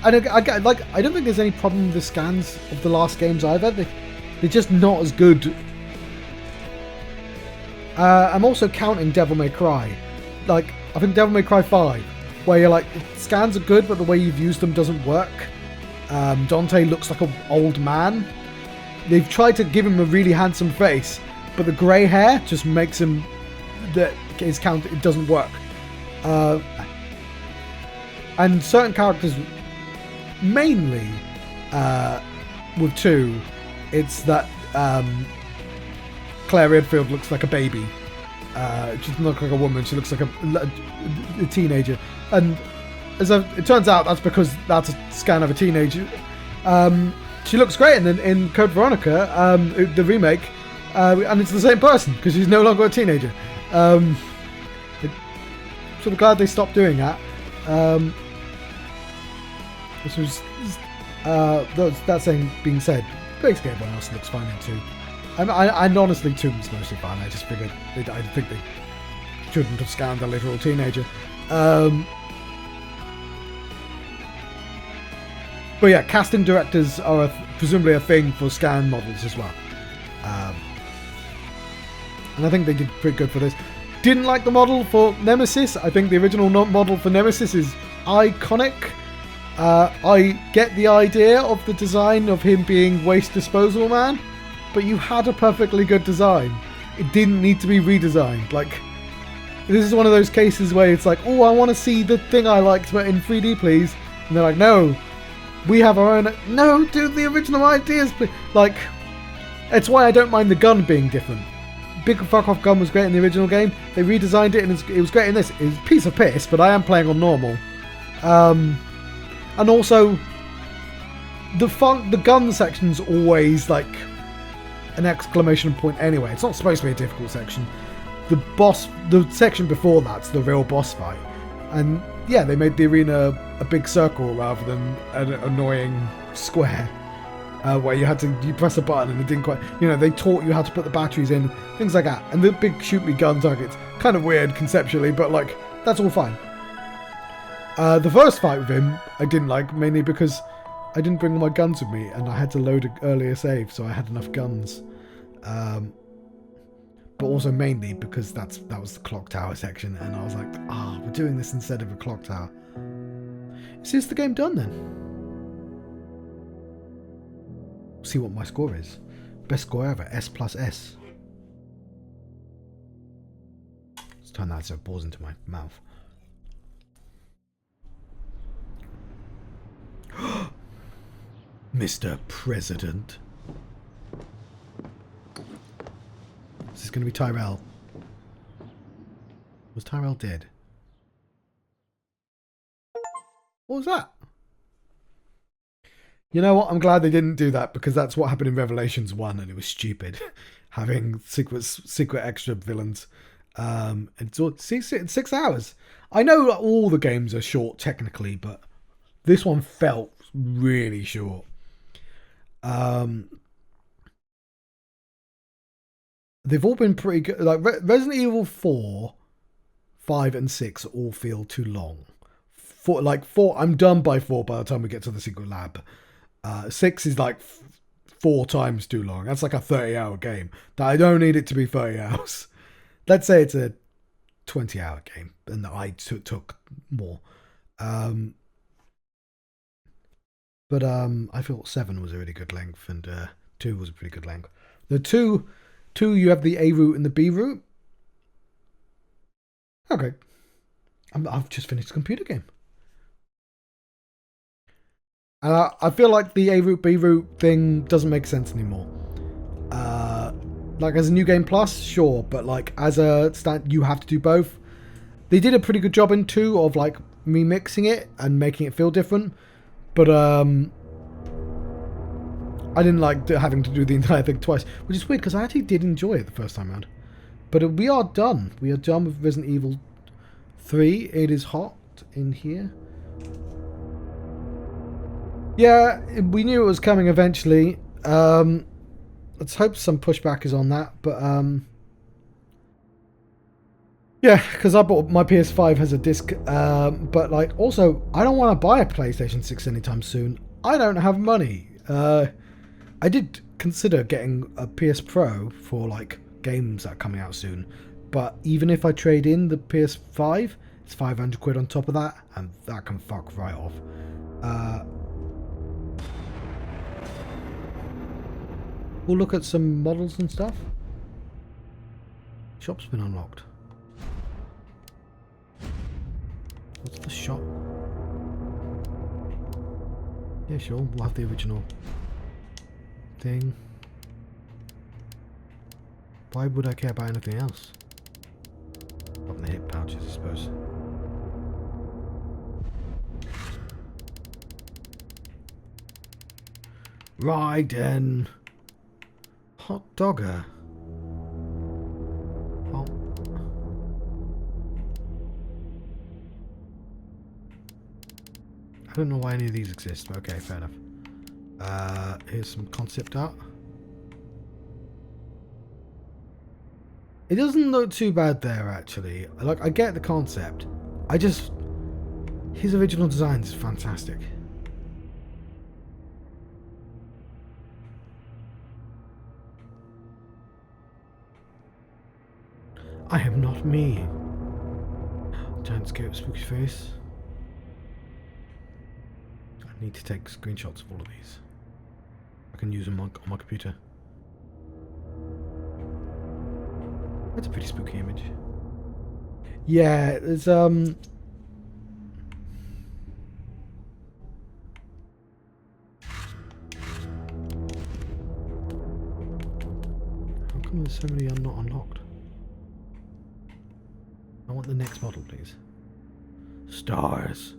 I don't think there's any problem with the scans of the last games either. They're just not as good. I'm also counting Devil May Cry. Like, I think Devil May Cry 5, where you're like, scans are good, but the way you've used them doesn't work. Dante looks like an old man. They've tried to give him a really handsome face, but the grey hair just makes him it doesn't work. And certain characters, mainly with 2, it's that Claire Redfield looks like a baby. She doesn't look like a woman. She looks like a teenager. And it turns out that's because that's a scan of a teenager. She looks great in Code Veronica, the remake, and it's the same person because she's no longer a teenager. Sort of glad they stopped doing that. That saying being said, basically everyone else looks fine in 2. And honestly, 2 was mostly fine. I just figured I think they shouldn't have scanned a literal teenager. But yeah, casting directors are presumably a thing for scan models as well. And I think they did pretty good for this. Didn't like the model for Nemesis. I think the original model for Nemesis is iconic. I get the idea of the design of him being waste disposal man, but you had a perfectly good design. It didn't need to be redesigned. Like, this is one of those cases where it's like, oh, I want to see the thing I liked, but in 3D, please. And they're like, no, we have our own. No, do the original ideas, please. Like, it's why I don't mind the gun being different. Big fuck off gun was great in the original game. They redesigned it and it was great in this. It was a piece of piss, but I am playing on normal. And also, the gun section's always like an exclamation point anyway. It's not supposed to be a difficult section. The section before that's the real boss fight. And yeah, they made the arena a big circle rather than an annoying square. Where you press a button and it didn't quite, they taught you how to put the batteries in, things like that. And the big shoot me gun targets, kind of weird conceptually, but like, that's all fine. The first fight with him, I didn't like, mainly because I didn't bring my guns with me and I had to load an earlier save, so I had enough guns. But also mainly because that was the clock tower section, and I was like, we're doing this instead of a clock tower. Is this the game done then? See what my score is. Best score ever, S+S. Let's turn that so it pours into my mouth. Mr. President. Is this going to be Tyrell? Was Tyrell dead? What was that? You know what? I'm glad they didn't do that because that's what happened in Revelations 1 and it was stupid. Having secret extra villains. It's 6 hours. I know all the games are short technically, but this one felt really short. they've all been pretty good. Like Resident Evil 4, 5, and 6 all feel too long. 4, I'm done by 4 by the time we get to the secret lab. 6 is like 4 times too long. That's like a 30-hour game. That I don't need it to be 30 hours. Let's say it's a 20-hour game, and I took more. But I thought 7 was a really good length, and 2 was a pretty good length. The 2, you have the A route and the B route. Okay. I've just finished a computer game. And I feel like the A route, B route thing doesn't make sense anymore. Like, as a New Game Plus, sure, but like, as a stand, you have to do both. They did a pretty good job in 2 of like, me mixing it and making it feel different. But, I didn't like having to do the entire thing twice, which is weird because I actually did enjoy it the first time around. But we are done. We are done with Resident Evil 3. It is hot in here. Yeah, we knew it was coming eventually. Let's hope some pushback is on that. But, yeah, because I bought my PS5 has a disc. But, like, also, I don't want to buy a PlayStation 6 anytime soon. I don't have money. I did consider getting a PS Pro for, like, games that are coming out soon. But even if I trade in the PS5, it's 500 quid on top of that. And that can fuck right off. We'll look at some models and stuff. Shop's been unlocked. What's the shop? Yeah, sure. We'll have the original thing. Why would I care about anything else? Apart from the hip pouches, I suppose. Right then. Hot dogger. Oh. I don't know why any of these exist, but okay, fair enough. Here's some concept art. It doesn't look too bad there, actually. Like, I get the concept. His original design is fantastic. I am not me. Giant scope, spooky face. I need to take screenshots of all of these. I can use them on my computer. That's a pretty spooky image. Yeah, there's How come there's so many are not unlocked? I want the next model, please. S.T.A.R.S.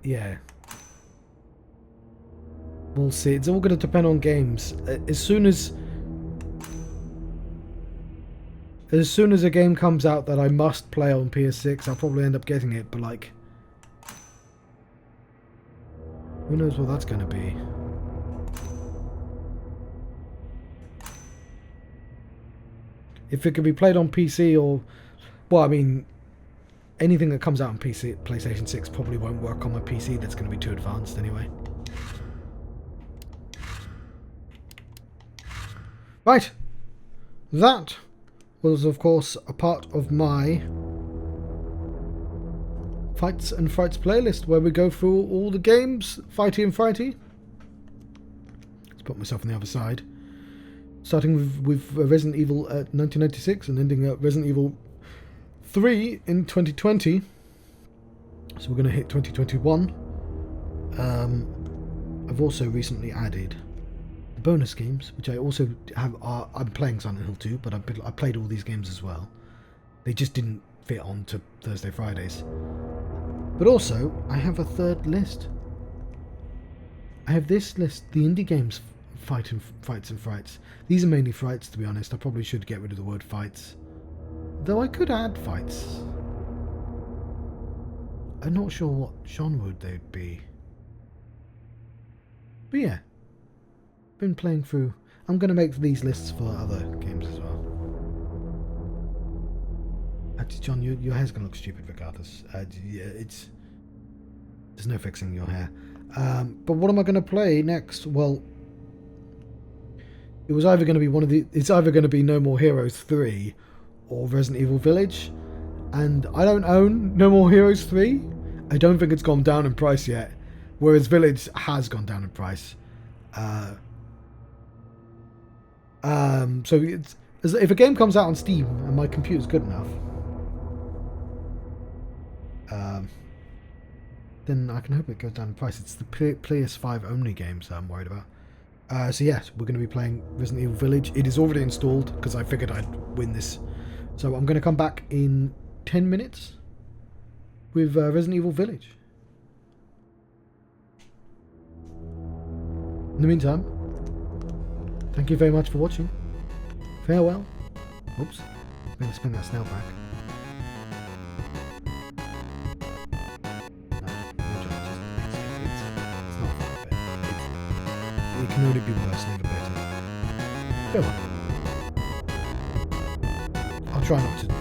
Yeah. We'll see. It's all going to depend on games. As soon as a game comes out that I must play on PS6, I'll probably end up getting it, but like, who knows what that's going to be. If it can be played on PC or, well, I mean, anything that comes out on PC, PlayStation 6 probably won't work on my PC. That's going to be too advanced anyway. Right. That was, of course, a part of my Fights and Frights playlist where we go through all the games, Fighty and Frighty. Let's put myself on the other side. Starting with Resident Evil 1996 and ending at Resident Evil 3 in 2020. So we're going to hit 2021. I've also recently added the bonus games, which I also have. I'm playing Silent Hill 2, but I played all these games as well. They just didn't fit onto Thursday, Fridays. But also, I have a third list. I have this list, the indie games Fights and Frights. These are mainly frights, to be honest. I probably should get rid of the word fights. Though I could add fights. I'm not sure what genre they'd be. But yeah. been playing through. I'm going to make these lists for other games as well. Actually, John, your hair's going to look stupid regardless. Yeah, there's no fixing your hair. But what am I going to play next? Well, it was either going to be it's either going to be No More Heroes 3 or Resident Evil Village. And I don't own No More Heroes 3. I don't think it's gone down in price yet. Whereas Village has gone down in price. So if a game comes out on Steam and my computer's good enough, then I can hope it goes down in price. It's the PS5 only games that I'm worried about. So yes, we're going to be playing Resident Evil Village. It is already installed because I figured I'd win this. So I'm going to come back in 10 minutes with Resident Evil Village. In the meantime, thank you very much for watching. Farewell. Oops. I'm going to spin that snail back. It can only be worse, never better. Farewell. I'll try not to